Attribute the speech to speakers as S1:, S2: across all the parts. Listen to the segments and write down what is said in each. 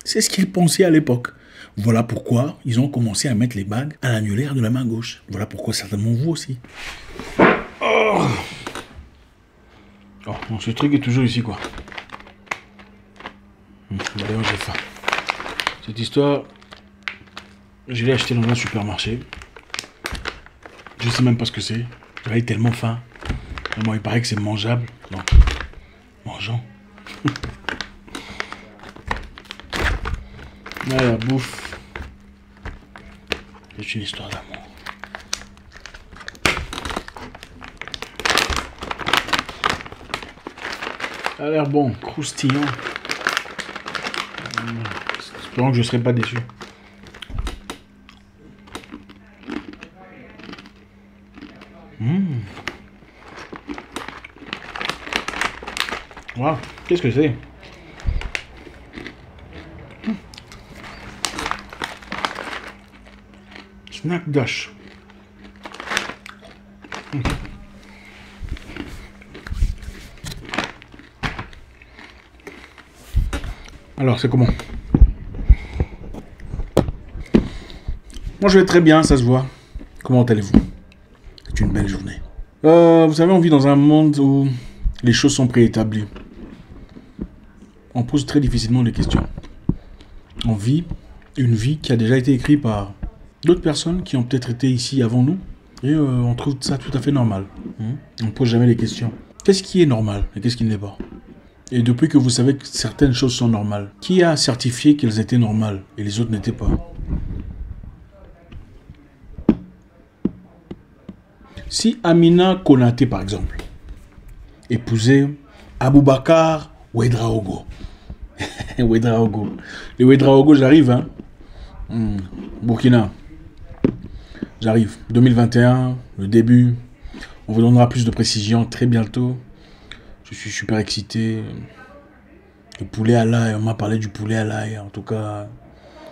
S1: C'est ce qu'ils pensaient à l'époque. Voilà pourquoi ils ont commencé à mettre les bagues à l'annulaire de la main gauche. Voilà pourquoi certainement vous aussi. Oh, bon, ce truc est toujours ici, quoi. D'ailleurs, j'ai faim. Cette histoire, je l'ai acheté dans un supermarché. Je sais même pas ce que c'est. J'avais tellement faim. Mais bon, il paraît que c'est mangeable. Donc, mangeons. Là, la bouffe. C'est une histoire d'amour. Ça a l'air bon, croustillant. Espérons que je ne serai pas déçu. Wow, qu'est-ce que c'est? Snack Dash. Alors, c'est comment? Moi, je vais très bien, ça se voit. Comment allez-vous? C'est une belle journée. Vous savez, on vit dans un monde où les choses sont préétablies. On pose très difficilement des questions. On vit une vie qui a déjà été écrite par d'autres personnes qui ont peut-être été ici avant nous. Et on trouve ça tout à fait normal. On ne pose jamais les questions. Qu'est-ce qui est normal et qu'est-ce qui ne l'est pas? Et depuis que vous savez que certaines choses sont normales, qui a certifié qu'elles étaient normales et les autres n'étaient pas? Si Amina Konaté, par exemple, épousait Aboubakar Ouedraogo. Ouedraogo. Les Ouedraogo, j'arrive, hein. Burkina. J'arrive. 2021, le début. On vous donnera plus de précisions très bientôt. Je suis super excité. Le poulet à l'ail, on m'a parlé du poulet à l'ail. En tout cas,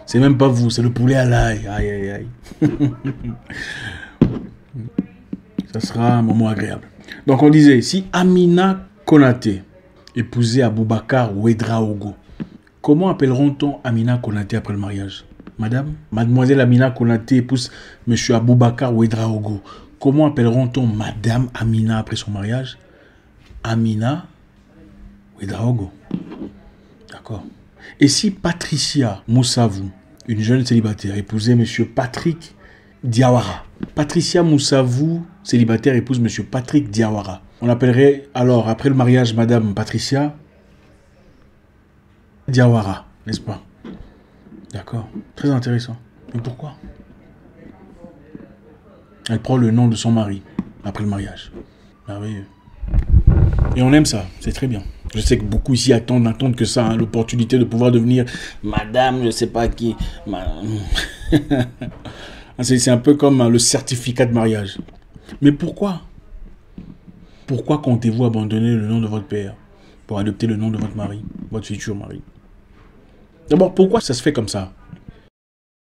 S1: c'est même pas vous, c'est le poulet à l'ail. Aïe, aïe, aïe. Ça sera un moment agréable. Donc on disait, si Amina Konaté épousait Aboubakar Ouedraogo, comment appelleront-on Amina Konaté après le mariage? Madame, mademoiselle Amina Konaté épouse monsieur Aboubakar Ouedraogo. Comment appelleront-on Madame Amina après son mariage? Amina Ouedraogo. D'accord. Et si Patricia Moussavou, une jeune célibataire, épousait monsieur Patrick Diawara. Patricia Moussavou, célibataire, épouse monsieur Patrick Diawara. On appellerait alors, après le mariage, madame Patricia Diawara, n'est-ce pas? D'accord. Très intéressant. Mais pourquoi? Elle prend le nom de son mari après le mariage. Merveilleux. Et on aime ça, c'est très bien. Je sais que beaucoup ici n'attendent que ça, hein, l'opportunité de pouvoir devenir madame, je sais pas qui. C'est un peu comme le certificat de mariage. Mais pourquoi? Pourquoi comptez-vous abandonner le nom de votre père pour adopter le nom de votre mari, votre futur mari? D'abord, pourquoi ça se fait comme ça?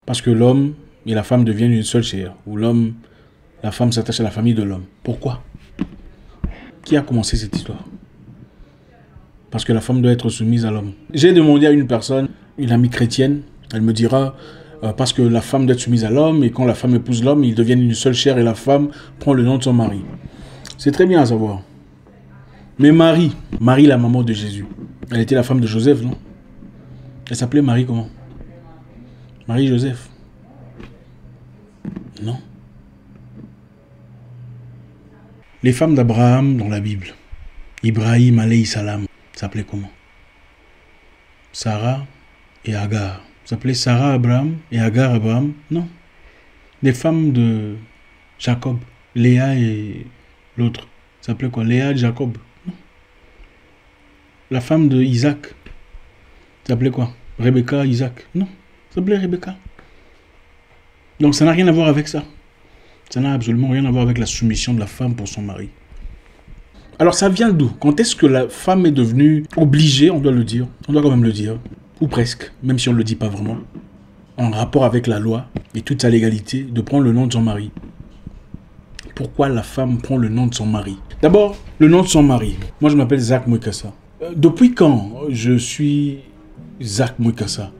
S1: Parce que l'homme et la femme deviennent une seule chair, ou la femme s'attache à la famille de l'homme. Pourquoi? Qui a commencé cette histoire? Parce que la femme doit être soumise à l'homme. J'ai demandé à une personne, une amie chrétienne, elle me dira, parce que la femme doit être soumise à l'homme, et quand la femme épouse l'homme, ils deviennent une seule chair, et la femme prend le nom de son mari. C'est très bien à savoir. Mais Marie, la maman de Jésus, elle était la femme de Joseph, non? Elle s'appelait Marie comment? Marie-Joseph. Non. Les femmes d'Abraham dans la Bible, Ibrahim alayhi salam, s'appelait comment? Sarah et Agar. S'appelait Sarah Abraham et Agar Abraham? Non. Les femmes de Jacob, Léa et l'autre, s'appelait quoi? Léa et Jacob? Non. La femme de Isaac, s'appelait quoi? Rebecca, Isaac? Non. S'appelait Rebecca. Donc ça n'a rien à voir avec ça. Ça n'a absolument rien à voir avec la soumission de la femme pour son mari. Alors ça vient d'où? Quand est-ce que la femme est devenue obligée, on doit le dire, on doit quand même le dire, ou presque, même si on ne le dit pas vraiment, en rapport avec la loi et toute sa légalité, de prendre le nom de son mari? Pourquoi la femme prend le nom de son mari? D'abord, le nom de son mari. Moi je m'appelle Zach Mwekassa. Depuis quand je suis Zach Mwekassa?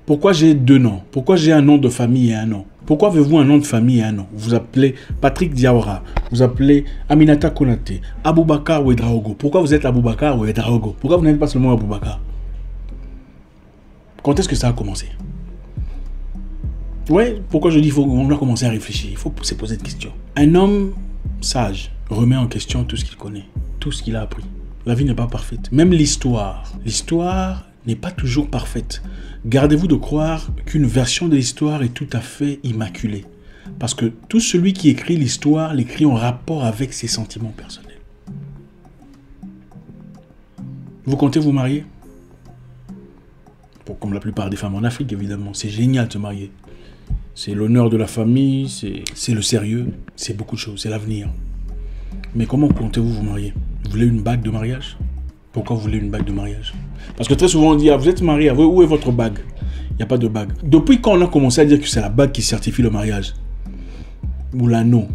S1: Pourquoi j'ai deux noms? Pourquoi j'ai un nom de famille et un nom? Pourquoi avez-vous un nom de famille et un nom? Vous appelez Patrick Diawara, vous appelez Aminata Konate, Aboubakar Ouedraogo. Pourquoi vous êtes Aboubakar Ouedraogo? Pourquoi vous n'êtes pas seulement Aboubakar? Quand est-ce que ça a commencé? Ouais, pourquoi je dis qu'on doit commencer à réfléchir? Il faut se poser des questions. Un homme sage remet en question tout ce qu'il connaît, tout ce qu'il a appris. La vie n'est pas parfaite. Même l'histoire. L'histoire n'est pas toujours parfaite. Gardez-vous de croire qu'une version de l'histoire est tout à fait immaculée. Parce que tout celui qui écrit l'histoire l'écrit en rapport avec ses sentiments personnels. Vous comptez vous marier? Bon, comme la plupart des femmes en Afrique, évidemment. C'est génial de se marier. C'est l'honneur de la famille, c'est le sérieux, c'est beaucoup de choses, c'est l'avenir. Mais comment comptez-vous vous marier? Vous voulez une bague de mariage? Pourquoi vous voulez une bague de mariage? Parce que très souvent on dit, ah, vous êtes marié, où est votre bague? Il n'y a pas de bague. Depuis quand on a commencé à dire que c'est la bague qui certifie le mariage? Ou l'anneau?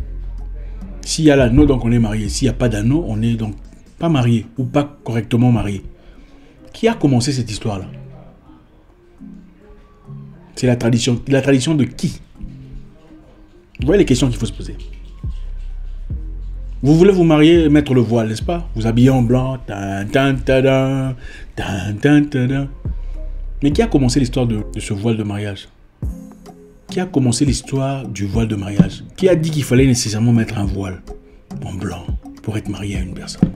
S1: S'il y a l'anneau, donc on est marié. S'il n'y a pas d'anneau, on est donc pas marié ou pas correctement marié. Qui a commencé cette histoire-là? C'est la tradition. La tradition de qui? Vous voyez les questions qu'il faut se poser. Vous voulez vous marier et mettre le voile, n'est-ce pas? Vous habillez en blanc. Mais qui a commencé l'histoire de ce voile de mariage? Qui a commencé l'histoire du voile de mariage? Qui a dit qu'il fallait nécessairement mettre un voile en blanc pour être marié à une personne?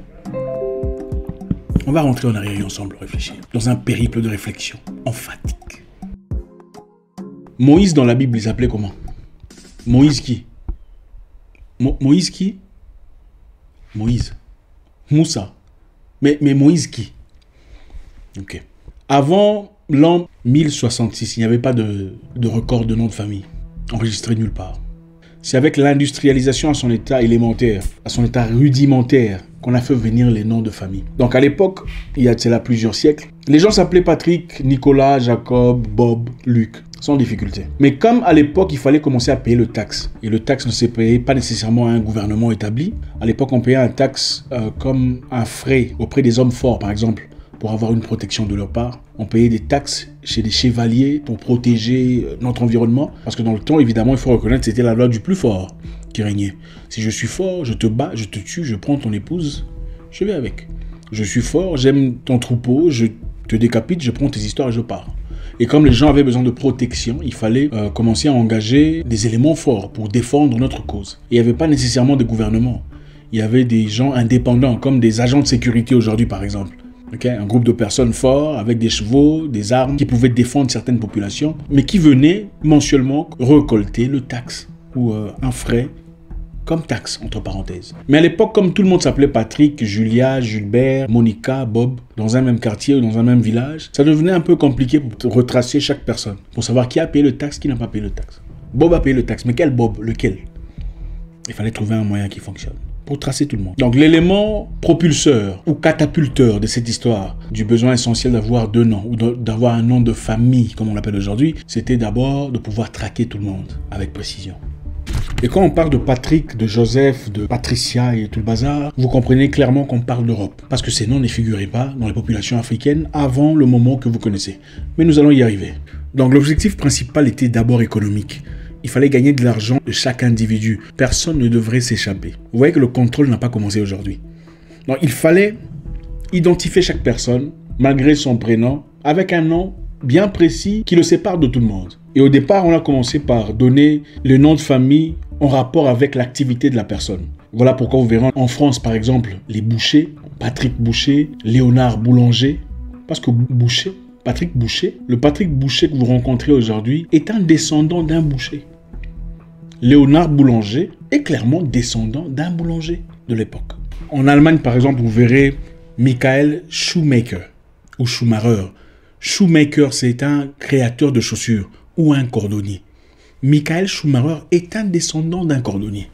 S1: On va rentrer en arrière et ensemble réfléchir. Dans un périple de réflexion emphatique. Moïse dans la Bible, il s'appelait comment? Moïse qui? Moïse qui? Moïse. Moussa. Mais Moïse qui? Ok. Avant l'an 1066, il n'y avait pas de record de nom de famille enregistré nulle part. C'est avec l'industrialisation à son état élémentaire, à son état rudimentaire, qu'on a fait venir les noms de famille. Donc à l'époque, il y a de cela plusieurs siècles, les gens s'appelaient Patrick, Nicolas, Jacob, Bob, Luc, sans difficulté. Mais comme à l'époque, il fallait commencer à payer le taxe, et le taxe ne se payait pas nécessairement à un gouvernement établi, à l'époque on payait un taxe comme un frais auprès des hommes forts, par exemple, pour avoir une protection de leur part. On payait des taxes chez des chevaliers pour protéger notre environnement. Parce que dans le temps, évidemment, il faut reconnaître que c'était la loi du plus fort qui régnait. Si je suis fort, je te bats, je te tue, je prends ton épouse, je vais avec. Je suis fort, j'aime ton troupeau, je te décapite, je prends tes histoires et je pars. Et comme les gens avaient besoin de protection, il fallait commencer à engager des éléments forts pour défendre notre cause. Et il n'y avait pas nécessairement de gouvernement. Il y avait des gens indépendants, comme des agents de sécurité aujourd'hui, par exemple. Okay, un groupe de personnes forts avec des chevaux, des armes qui pouvaient défendre certaines populations, mais qui venaient mensuellement récolter le taxe ou un frais comme taxe, entre parenthèses. Mais à l'époque, comme tout le monde s'appelait Patrick, Julia, Gilbert, Monica, Bob, dans un même quartier ou dans un même village, ça devenait un peu compliqué pour retracer chaque personne, pour savoir qui a payé le taxe, qui n'a pas payé le taxe. Bob a payé le taxe, mais quel Bob? Lequel? Il fallait trouver un moyen qui fonctionne pour tracer tout le monde. Donc l'élément propulseur ou catapulteur de cette histoire du besoin essentiel d'avoir deux noms ou d'avoir un nom de famille comme on l'appelle aujourd'hui, c'était d'abord de pouvoir traquer tout le monde avec précision. Et quand on parle de Patrick, de Joseph, de Patricia et tout le bazar, vous comprenez clairement qu'on parle d'Europe. Parce que ces noms ne figuraient pas dans les populations africaines avant le moment que vous connaissez. Mais nous allons y arriver. Donc l'objectif principal était d'abord économique. Il fallait gagner de l'argent de chaque individu. Personne ne devrait s'échapper. Vous voyez que le contrôle n'a pas commencé aujourd'hui. Donc il fallait identifier chaque personne, malgré son prénom, avec un nom bien précis qui le sépare de tout le monde. Et au départ, on a commencé par donner le nom de famille en rapport avec l'activité de la personne. Voilà pourquoi vous verrez en France, par exemple, les Boucher, Patrick Boucher, Léonard Boulanger. Parce que Boucher, Patrick Boucher, le Patrick Boucher que vous rencontrez aujourd'hui est un descendant d'un boucher. Léonard Boulanger est clairement descendant d'un boulanger de l'époque. En Allemagne, par exemple, vous verrez Michael Schumacher ou Schumacher. Schumacher, c'est un créateur de chaussures ou un cordonnier. Michael Schumacher est un descendant d'un cordonnier.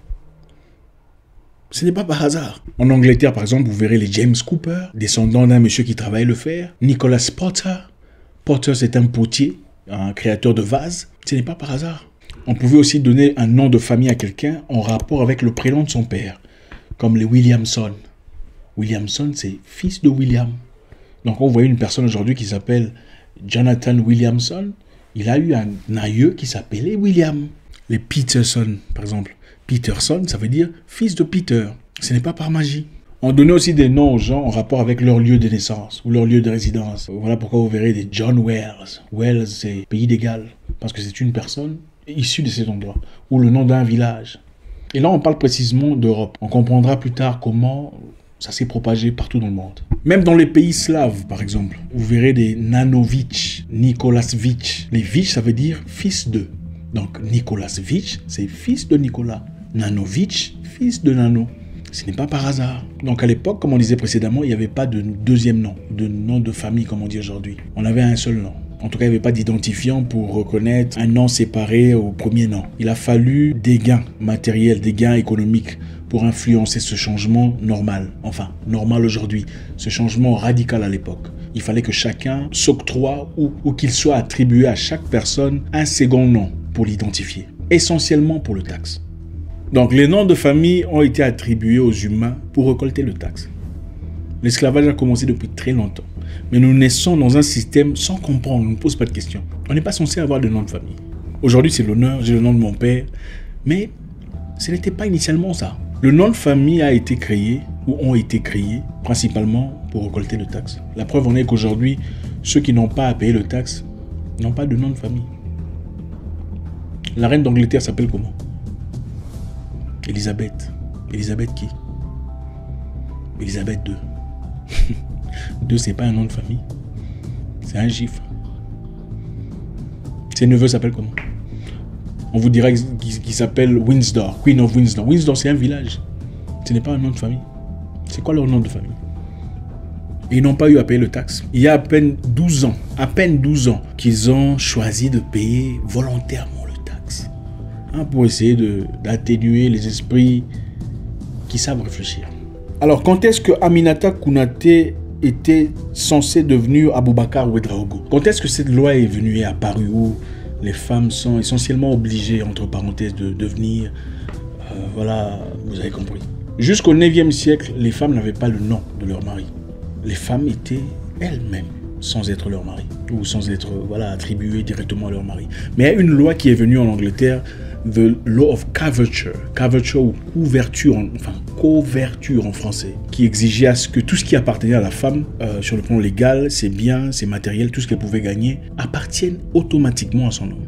S1: Ce n'est pas par hasard. En Angleterre, par exemple, vous verrez les James Cooper, descendant d'un monsieur qui travaille le fer. Nicholas Potter. Potter, c'est un potier, un créateur de vases. Ce n'est pas par hasard. On pouvait aussi donner un nom de famille à quelqu'un en rapport avec le prénom de son père, comme les Williamson. Williamson, c'est fils de William. Donc, on voit une personne aujourd'hui qui s'appelle Jonathan Williamson. Il a eu un aïeux qui s'appelait William. Les Peterson, par exemple. Peterson, ça veut dire fils de Peter. Ce n'est pas par magie. On donnait aussi des noms aux gens en rapport avec leur lieu de naissance ou leur lieu de résidence. Voilà pourquoi vous verrez des John Wells. Wells, c'est pays de Galles, parce que c'est une personne issue de cet endroit. Ou le nom d'un village. Et là, on parle précisément d'Europe. On comprendra plus tard comment ça s'est propagé partout dans le monde. Même dans les pays slaves, par exemple, vous verrez des Nanovic, Nikolasvic. Les Vic, ça veut dire fils de. Donc, Nikolasvic, c'est fils de Nicolas. Nanovic, fils de Nano. Ce n'est pas par hasard. Donc à l'époque, comme on disait précédemment, il n'y avait pas de deuxième nom, de nom de famille comme on dit aujourd'hui. On avait un seul nom. En tout cas, il n'y avait pas d'identifiant pour reconnaître un nom séparé au premier nom. Il a fallu des gains matériels, des gains économiques pour influencer ce changement normal. Enfin, normal aujourd'hui. Ce changement radical à l'époque. Il fallait que chacun s'octroie ou qu'il soit attribué à chaque personne un second nom pour l'identifier. Essentiellement pour le taxe. Donc les noms de famille ont été attribués aux humains pour récolter le taxe. L'esclavage a commencé depuis très longtemps. Mais nous naissons dans un système sans comprendre, on ne pose pas de questions. On n'est pas censé avoir de nom de famille. Aujourd'hui c'est l'honneur, j'ai le nom de mon père. Mais ce n'était pas initialement ça. Le nom de famille a été créé, ou ont été créés, principalement pour récolter le taxe. La preuve en est qu'aujourd'hui, ceux qui n'ont pas à payer le taxe n'ont pas de nom de famille. La reine d'Angleterre s'appelle comment ? Elisabeth. Elisabeth qui? Elisabeth II. II, c'est pas un nom de famille. C'est un gif. Ses neveux s'appellent comment? On vous dira qu'il s'appelle Windsor, Queen of Windsor. Windsor, c'est un village. Ce n'est pas un nom de famille. C'est quoi leur nom de famille? Et ils n'ont pas eu à payer le taxe. Il y a à peine 12 ans, qu'ils ont choisi de payer volontairement pour essayer d'atténuer les esprits qui savent réfléchir. Alors, quand est-ce que Aminata Konaté était censée devenir Aboubakar Ouedraogo? Quand est-ce que cette loi est venue et apparue où les femmes sont essentiellement obligées, entre parenthèses, de devenir... voilà, vous avez compris. Jusqu'au 9e siècle, les femmes n'avaient pas le nom de leur mari. Les femmes étaient elles-mêmes, sans être leur mari, ou sans être attribuées directement à leur mari. Mais il y a une loi qui est venue en Angleterre, The Law of Coverture, coverture ou couverture en français, qui exigeait à ce que tout ce qui appartenait à la femme, sur le plan légal, ses biens, ses matériels, tout ce qu'elle pouvait gagner, appartienne automatiquement à son homme.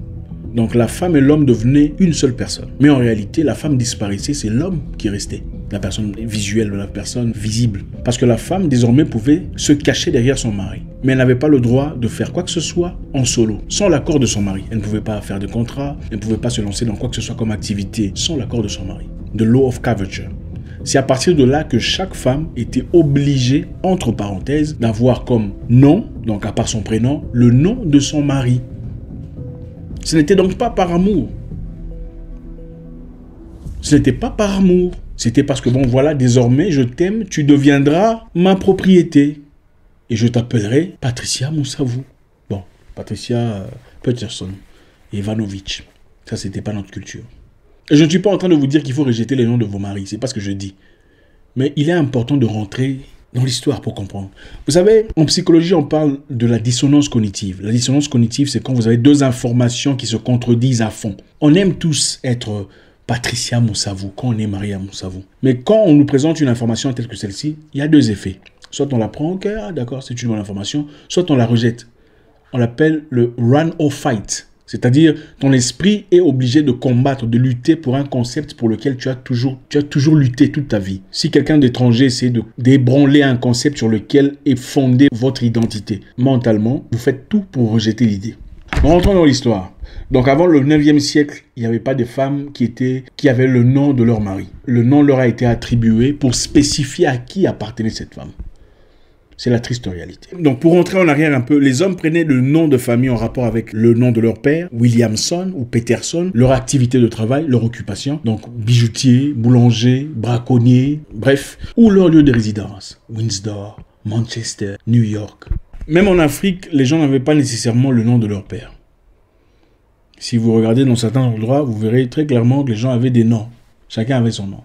S1: Donc la femme et l'homme devenaient une seule personne. Mais en réalité, la femme disparaissait, c'est l'homme qui restait. La personne visuelle, la personne visible. Parce que la femme, désormais, pouvait se cacher derrière son mari. Mais elle n'avait pas le droit de faire quoi que ce soit en solo, sans l'accord de son mari. Elle ne pouvait pas faire de contrat, elle ne pouvait pas se lancer dans quoi que ce soit comme activité, sans l'accord de son mari. The Law of Coverture. C'est à partir de là que chaque femme était obligée, entre parenthèses, d'avoir comme nom, donc à part son prénom, le nom de son mari. Ce n'était donc pas par amour. Ce n'était pas par amour. C'était parce que, bon, voilà, désormais, je t'aime, tu deviendras ma propriété. Et je t'appellerai Patricia Moussavou. Bon, Patricia Peterson, Ivanovic. Ça, c'était pas notre culture. Et je ne suis pas en train de vous dire qu'il faut rejeter les noms de vos maris. C'est pas ce que je dis. Mais il est important de rentrer dans l'histoire pour comprendre. Vous savez, en psychologie, on parle de la dissonance cognitive. La dissonance cognitive, c'est quand vous avez deux informations qui se contredisent à fond. On aime tous être Patricia Moussavou, quand on est marié à Moussavou. Mais quand on nous présente une information telle que celle-ci, il y a deux effets. Soit on la prend, ok, d'accord, c'est une bonne information, soit on la rejette. On l'appelle le run or fight. C'est-à-dire, ton esprit est obligé de combattre, de lutter pour un concept pour lequel tu as toujours lutté toute ta vie. Si quelqu'un d'étranger essaie de d'ébranler un concept sur lequel est fondée votre identité, mentalement, vous faites tout pour rejeter l'idée. Rentrons dans l'histoire. Donc avant le 9e siècle, il n'y avait pas de femmes qui avaient le nom de leur mari. Le nom leur a été attribué pour spécifier à qui appartenait cette femme. C'est la triste réalité. Donc pour rentrer en arrière un peu, les hommes prenaient le nom de famille en rapport avec le nom de leur père, Williamson ou Peterson, leur activité de travail, leur occupation, donc bijoutier, boulanger, braconnier, bref, ou leur lieu de résidence, Windsor, Manchester, New York. Même en Afrique, les gens n'avaient pas nécessairement le nom de leur père. Si vous regardez dans certains endroits, vous verrez très clairement que les gens avaient des noms. Chacun avait son nom.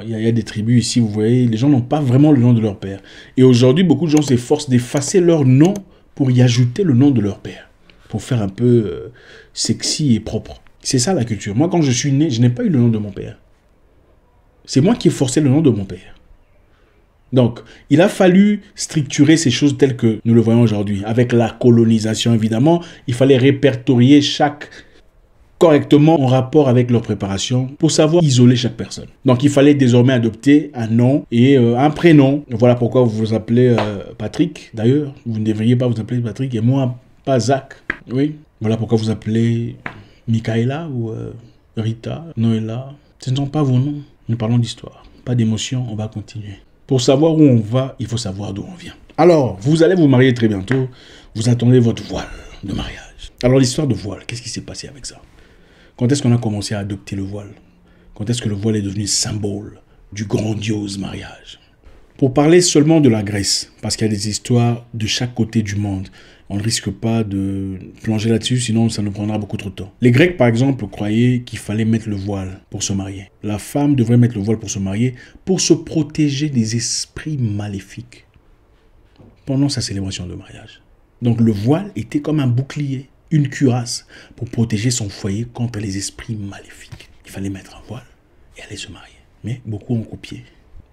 S1: Il y a des tribus ici, vous voyez, les gens n'ont pas vraiment le nom de leur père. Et aujourd'hui, beaucoup de gens s'efforcent d'effacer leur nom pour y ajouter le nom de leur père. pour faire un peu sexy et propre. C'est ça la culture. Moi, quand je suis né, je n'ai pas eu le nom de mon père. C'est moi qui ai forcé le nom de mon père. Donc, il a fallu structurer ces choses telles que nous le voyons aujourd'hui. Avec la colonisation, évidemment, il fallait répertorier chaque correctement en rapport avec leur préparation pour savoir isoler chaque personne. Donc, il fallait désormais adopter un nom et un prénom. Voilà pourquoi vous vous appelez Patrick. D'ailleurs, vous ne devriez pas vous appeler Patrick et moi, pas Zach. Oui. Voilà pourquoi vous appelez Michaela ou Rita, Noëlla. Ce ne sont pas vos noms. Nous parlons d'histoire. Pas d'émotion, on va continuer. Pour savoir où on va, il faut savoir d'où on vient. Alors, vous allez vous marier très bientôt. Vous attendez votre voile de mariage. Alors, l'histoire de voile, qu'est-ce qui s'est passé avec ça? Quand est-ce qu'on a commencé à adopter le voile? Quand est-ce que le voile est devenu symbole du grandiose mariage? Pour parler seulement de la Grèce, parce qu'il y a des histoires de chaque côté du monde. On ne risque pas de plonger là-dessus, sinon ça nous prendra beaucoup trop de temps. Les Grecs, par exemple, croyaient qu'il fallait mettre le voile pour se marier. La femme devrait mettre le voile pour se marier, pour se protéger des esprits maléfiques pendant sa célébration de mariage. Donc le voile était comme un bouclier, une cuirasse, pour protéger son foyer contre les esprits maléfiques. Il fallait mettre un voile et aller se marier. Mais beaucoup ont copié.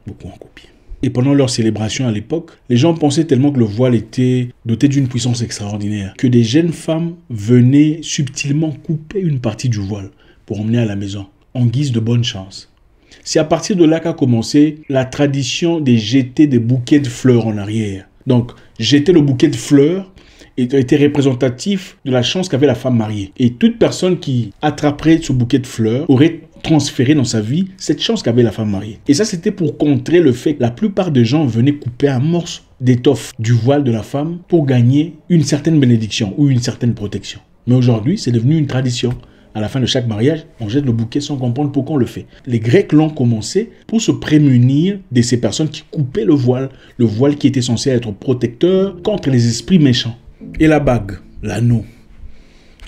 S1: Beaucoup ont copié. Et pendant leur célébration à l'époque, les gens pensaient tellement que le voile était doté d'une puissance extraordinaire que des jeunes femmes venaient subtilement couper une partie du voile pour emmener à la maison, en guise de bonne chance. C'est à partir de là qu'a commencé la tradition de jeter des bouquets de fleurs en arrière. Donc, jeter le bouquet de fleurs était représentatif de la chance qu'avait la femme mariée. Et toute personne qui attraperait ce bouquet de fleurs aurait transféré dans sa vie cette chance qu'avait la femme mariée. Et ça, c'était pour contrer le fait que la plupart des gens venaient couper un morceau d'étoffe du voile de la femme pour gagner une certaine bénédiction ou une certaine protection. Mais aujourd'hui, c'est devenu une tradition. À la fin de chaque mariage, on jette le bouquet sans comprendre pourquoi on le fait. Les Grecs l'ont commencé pour se prémunir de ces personnes qui coupaient le voile qui était censé être protecteur contre les esprits méchants. Et la bague, l'anneau.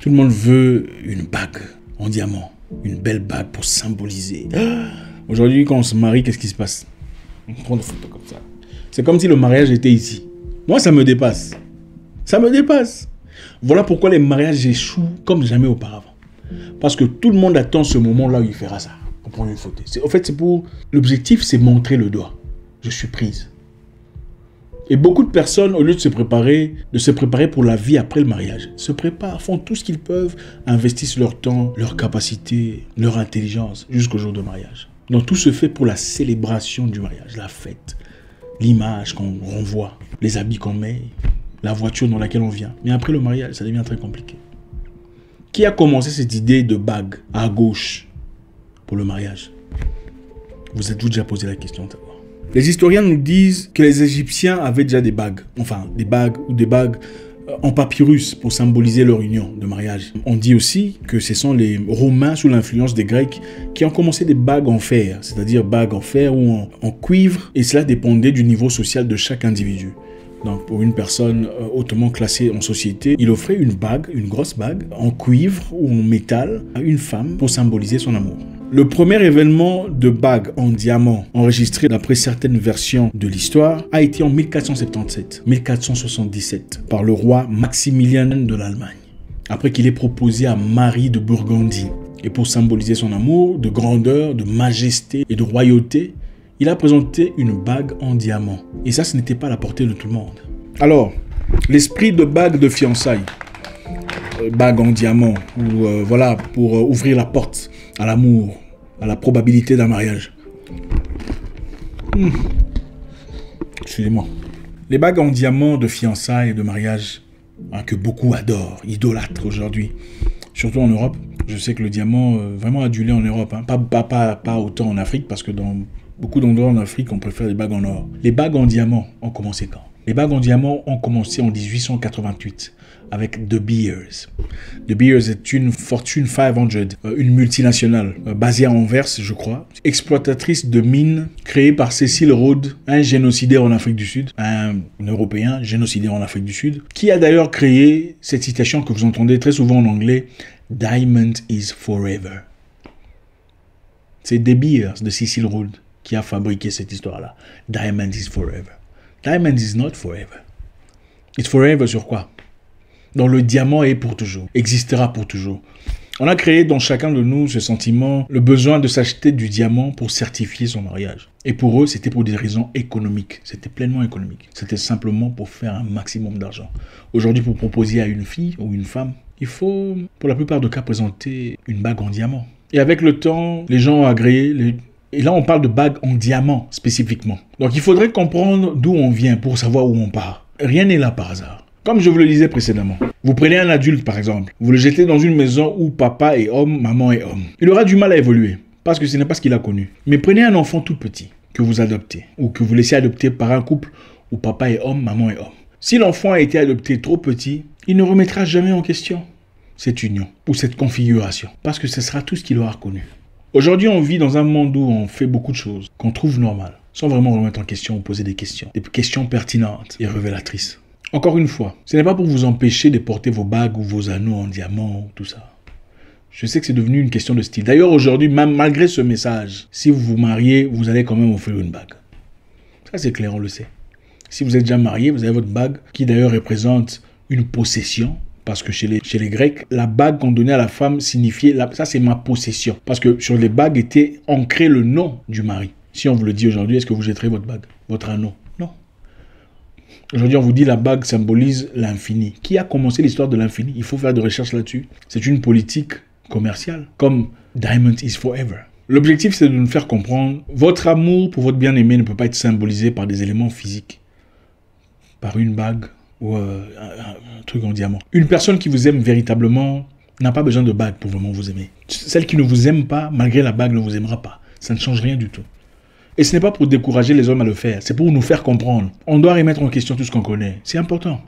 S1: Tout le monde veut une bague en diamant. Une belle bague pour symboliser. Aujourd'hui, quand on se marie, qu'est-ce qui se passe? On prend des photos comme ça. C'est comme si le mariage était ici. Moi, ça me dépasse. Ça me dépasse. Voilà pourquoi les mariages échouent comme jamais auparavant. Parce que tout le monde attend ce moment-là où il fera ça. Pour prendre une photo. En fait, c'est pour... L'objectif, c'est montrer le doigt. Je suis prise. Et beaucoup de personnes, au lieu de se préparer pour la vie après le mariage, se préparent, font tout ce qu'ils peuvent, investissent leur temps, leur capacité, leur intelligence jusqu'au jour de mariage. Donc tout se fait pour la célébration du mariage, la fête, l'image qu'on renvoie, les habits qu'on met, la voiture dans laquelle on vient. Mais après le mariage, ça devient très compliqué. Qui a commencé cette idée de bague à gauche pour le mariage? Vous êtes-vous déjà posé la question d'abord? Les historiens nous disent que les Égyptiens avaient déjà des bagues, enfin des bagues en papyrus pour symboliser leur union de mariage. On dit aussi que ce sont les Romains sous l'influence des Grecs qui ont commencé des bagues en fer, c'est-à-dire bagues en fer ou en cuivre, et cela dépendait du niveau social de chaque individu. Donc pour une personne hautement classée en société, il offrait une bague, une grosse bague, en cuivre ou en métal à une femme pour symboliser son amour. Le premier événement de bague en diamant enregistré d'après certaines versions de l'histoire a été en 1477 par le roi Maximilien de l'Allemagne, après qu'il ait proposé à Marie de Burgondie. Et pour symboliser son amour de grandeur, de majesté et de royauté, il a présenté une bague en diamant. Et ça, ce n'était pas à la portée de tout le monde. Alors, l'esprit de bague de fiançailles, bague en diamant, ou voilà, pour ouvrir la porte à l'amour, à la probabilité d'un mariage. Excusez-moi. Les bagues en diamant de fiançailles et de mariage, que beaucoup adorent, idolâtrent aujourd'hui, surtout en Europe. Je sais que le diamant, vraiment adulé en Europe, hein. Pas autant en Afrique, parce que dans beaucoup d'endroits en Afrique, on préfère les bagues en or. Les bagues en diamant ont commencé quand? Les bagues en diamant ont commencé en 1888 avec De Beers. De Beers est une Fortune 500, une multinationale basée à Anvers, je crois, exploitatrice de mines créée par Cecil Rhodes, un génocidaire en Afrique du Sud, un Européen génocidaire en Afrique du Sud, qui a d'ailleurs créé cette citation que vous entendez très souvent en anglais, Diamond is forever. C'est De Beers de Cecil Rhodes qui a fabriqué cette histoire-là. Diamond is forever. Diamond is not forever. It's forever sur quoi? Donc le diamant est pour toujours, existera pour toujours. On a créé dans chacun de nous ce sentiment, le besoin de s'acheter du diamant pour certifier son mariage. Et pour eux, c'était pour des raisons économiques. C'était pleinement économique. C'était simplement pour faire un maximum d'argent. Aujourd'hui, pour proposer à une fille ou une femme, il faut, pour la plupart des cas, présenter une bague en diamant. Et avec le temps, les gens ont agréé. Et là, on parle de bague en diamant spécifiquement. Donc, il faudrait comprendre d'où on vient pour savoir où on part. Rien n'est là par hasard. Comme je vous le disais précédemment, vous prenez un adulte par exemple, vous le jetez dans une maison où papa est homme, maman est homme. Il aura du mal à évoluer parce que ce n'est pas ce qu'il a connu. Mais prenez un enfant tout petit que vous adoptez ou que vous laissez adopter par un couple où papa est homme, maman est homme. Si l'enfant a été adopté trop petit, il ne remettra jamais en question cette union ou cette configuration parce que ce sera tout ce qu'il aura connu. Aujourd'hui, on vit dans un monde où on fait beaucoup de choses qu'on trouve normales sans vraiment remettre en question ou poser des questions pertinentes et révélatrices. Encore une fois, ce n'est pas pour vous empêcher de porter vos bagues ou vos anneaux en diamant, tout ça. Je sais que c'est devenu une question de style. D'ailleurs, aujourd'hui, malgré ce message, si vous vous mariez, vous allez quand même offrir une bague. Ça, c'est clair, on le sait. Si vous êtes déjà marié, vous avez votre bague, qui d'ailleurs représente une possession. Parce que chez les Grecs, la bague qu'on donnait à la femme signifiait, ça c'est ma possession. Parce que sur les bagues était ancré le nom du mari. Si on vous le dit aujourd'hui, est-ce que vous jetterez votre bague, votre anneau? Non. Aujourd'hui, on vous dit la bague symbolise l'infini. Qui a commencé l'histoire de l'infini? Il faut faire des recherches là-dessus. C'est une politique commerciale, comme Diamond is Forever. L'objectif, c'est de nous faire comprendre, votre amour pour votre bien-aimé ne peut pas être symbolisé par des éléments physiques, par une bague ou un truc en diamant. Une personne qui vous aime véritablement n'a pas besoin de bague pour vraiment vous aimer. Celle qui ne vous aime pas, malgré la bague, ne vous aimera pas. Ça ne change rien du tout. Et ce n'est pas pour décourager les hommes à le faire, c'est pour nous faire comprendre. On doit remettre en question tout ce qu'on connaît. C'est important.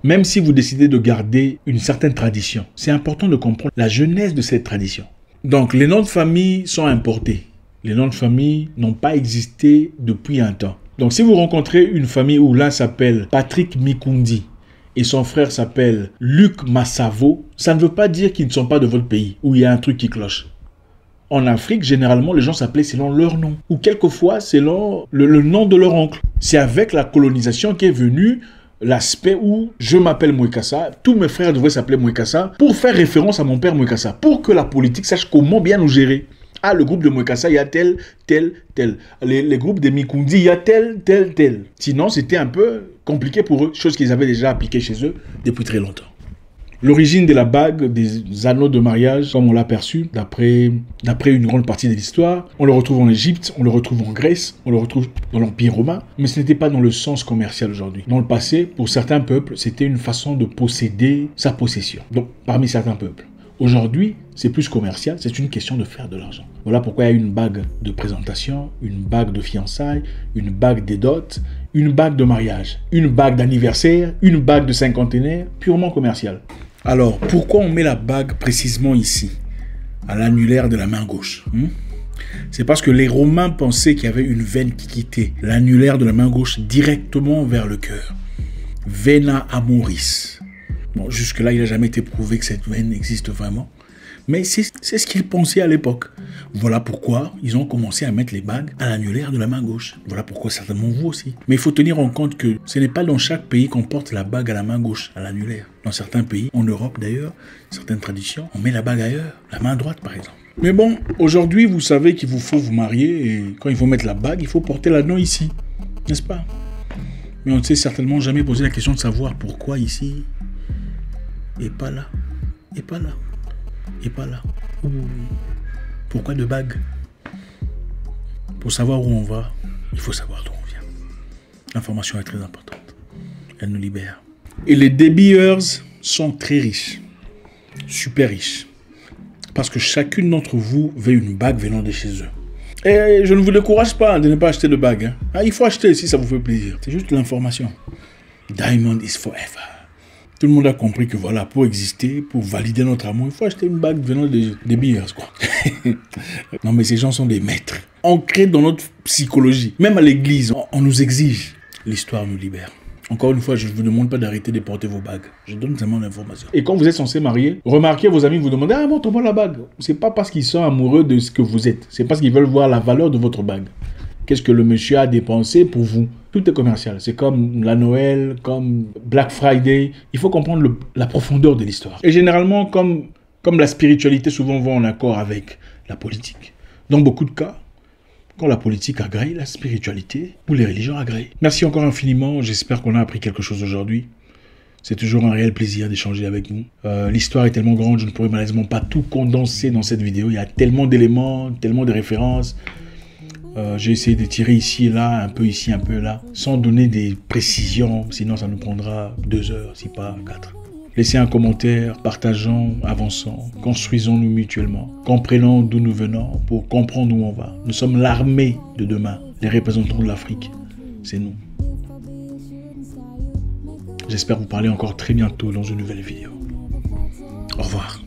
S1: Même si vous décidez de garder une certaine tradition, c'est important de comprendre la genèse de cette tradition. Donc, les noms de famille sont importés. Les noms de famille n'ont pas existé depuis un temps. Donc, si vous rencontrez une famille où l'un s'appelle Patrick Mikundi et son frère s'appelle Luc Massavo, ça ne veut pas dire qu'ils ne sont pas de votre pays, où il y a un truc qui cloche. En Afrique, généralement, les gens s'appelaient selon leur nom, ou quelquefois selon le nom de leur oncle. C'est avec la colonisation qu'est venu l'aspect où je m'appelle Mwekassa, tous mes frères devraient s'appeler Mwekassa, pour faire référence à mon père Mwekassa, pour que la politique sache comment bien nous gérer. Ah, le groupe de Mwekassa, il y a tel, tel, tel. Les groupes de Mikundi, il y a tel, tel, tel. Sinon, c'était un peu compliqué pour eux, chose qu'ils avaient déjà appliquée chez eux depuis très longtemps. L'origine de la bague, des anneaux de mariage, comme on l'a perçu, d'après une grande partie de l'histoire, on le retrouve en Égypte, on le retrouve en Grèce, on le retrouve dans l'Empire romain, mais ce n'était pas dans le sens commercial aujourd'hui. Dans le passé, pour certains peuples, c'était une façon de posséder sa possession. Donc, parmi certains peuples. Aujourd'hui, c'est plus commercial, c'est une question de faire de l'argent. Voilà pourquoi il y a une bague de présentation, une bague de fiançailles, une bague des dots, une bague de mariage, une bague d'anniversaire, une bague de cinquantenaire, purement commerciale. Alors, pourquoi on met la bague précisément ici, à l'annulaire de la main gauche? C'est parce que les Romains pensaient qu'il y avait une veine qui quittait l'annulaire de la main gauche directement vers le cœur. Vena amoris. Bon, jusque-là, il n'a jamais été prouvé que cette veine existe vraiment. Mais c'est ce qu'ils pensaient à l'époque. Voilà pourquoi ils ont commencé à mettre les bagues à l'annulaire de la main gauche. Voilà pourquoi certainement vous aussi. Mais il faut tenir en compte que ce n'est pas dans chaque pays qu'on porte la bague à la main gauche, à l'annulaire. Dans certains pays, en Europe d'ailleurs, certaines traditions, on met la bague ailleurs, la main droite par exemple. Mais bon, aujourd'hui, vous savez qu'il vous faut vous marier et quand il faut mettre la bague, il faut porter l'anneau ici. N'est-ce pas? Mais on ne s'est certainement jamais posé la question de savoir pourquoi ici et pas là, et pas là. Et pas là. Pourquoi de bagues? Pour savoir où on va, il faut savoir d'où on vient. L'information est très importante. Elle nous libère. Et les débilleurs sont très riches. Super riches. Parce que chacune d'entre vous veut une bague venant de chez eux. Et je ne vous décourage pas de ne pas acheter de bague. Ah, il faut acheter si ça vous fait plaisir. C'est juste l'information. Diamond is forever. Tout le monde a compris que voilà, pour exister, pour valider notre amour, il faut acheter une bague venant des billets, quoi. Non, mais ces gens sont des maîtres. Ancrés dans notre psychologie. Même à l'église, on nous exige. L'histoire nous libère. Encore une fois, je ne vous demande pas d'arrêter de porter vos bagues. Je donne seulement l'information. Et quand vous êtes censé marier, remarquez vos amis vous demander « Ah, montre-moi la bague ». C'est pas parce qu'ils sont amoureux de ce que vous êtes. C'est parce qu'ils veulent voir la valeur de votre bague. Qu'est-ce que le monsieur a dépensé pour vous? Tout est commercial. C'est comme la Noël, comme Black Friday. Il faut comprendre la profondeur de l'histoire. Et généralement, comme la spiritualité souvent va en accord avec la politique. Dans beaucoup de cas, quand la politique agrée, la spiritualité ou les religions agréent. Merci encore infiniment. J'espère qu'on a appris quelque chose aujourd'hui. C'est toujours un réel plaisir d'échanger avec vous. L'histoire est tellement grande, je ne pourrais malheureusement pas tout condenser dans cette vidéo. Il y a tellement d'éléments, tellement de références. J'ai essayé de tirer ici et là, un peu ici, un peu là, sans donner des précisions, sinon ça nous prendra 2 heures, si pas 4. Laissez un commentaire, partageons, avançons, construisons-nous mutuellement, comprenons d'où nous venons pour comprendre où on va. Nous sommes l'armée de demain, les représentants de l'Afrique, c'est nous. J'espère vous parler encore très bientôt dans une nouvelle vidéo. Au revoir.